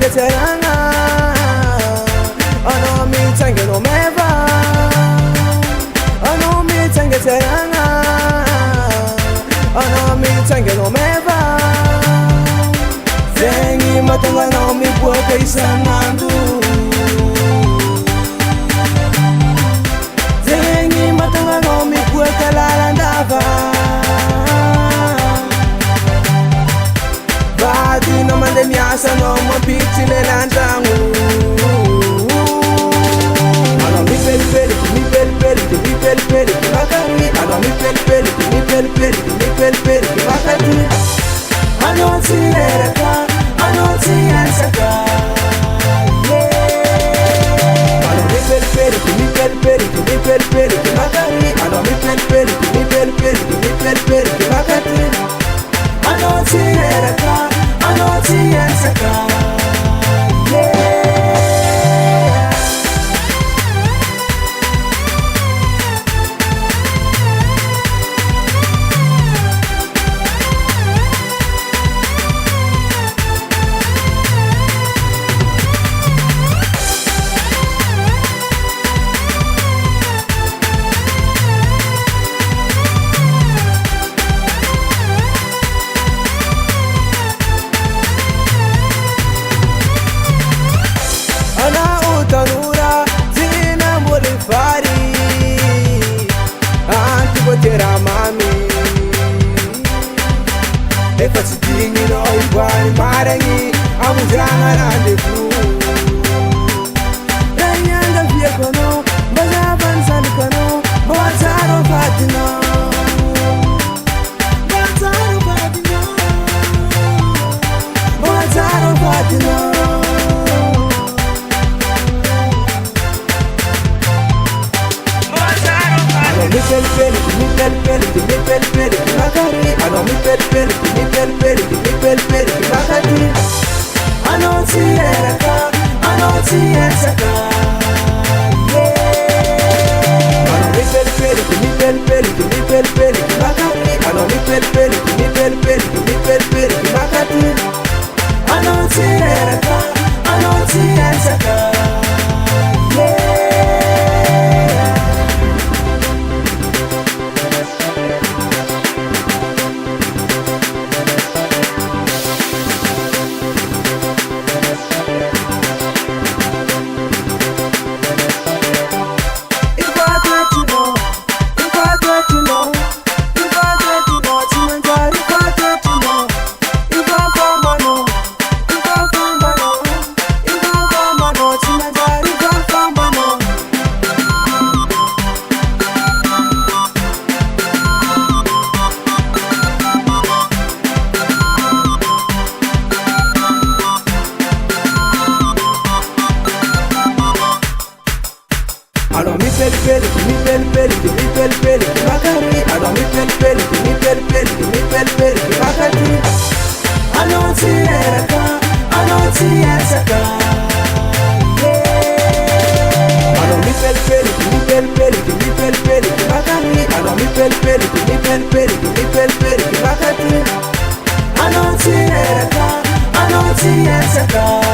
tengeteranga ano mitenge no meva ano mitenge teranga ano mitenge no meva zengi matanga no mi bweka isanandu zengi matanga no mi bweka la ndava badi no mande miasa no mo piti le landangu ano mi peli peli mi peli peli mi peli peli makani ano mi peli peli mi peli peli mi peli peli makani ano ti ereka ano ti ansaka ano mi peli peli mi peli peli mi peli peli makani ano mi peli peli mi peli peli mi peli peli makani ano ti ereka ano ti ansaka Efatidingi no ibwani marangi amujanga randevu Danyanga via kono Bazaban sani kono Bawataro fatina Bawataro fatina Bawataro fatina Mi peli peli, mi peli peli, mi peli peli, makari. Ano mi peli peli, mi peli peli, mi peli peli, makari. Ano ti ereka, ano ti ansaka. Ano mi peli peli, mi peli peli, mi peli peli, makari. Ano mi peli peli, mi peli peli, mi peli peli, makari. Ano ti ereka, ano ti ansaka. Ano mi peli peli, mi peli peli, mi peli peli, makari. Ano mi peli peli, mi peli peli, mi peli peli, makari. Ano ti ereka, ano ti ansaka. Ano mi peli peli, mi peli peli, mi peli peli, makari. Ano mi peli peli, mi peli peli, mi peli peli, makari. Ano ti ereka, ano ti ansaka.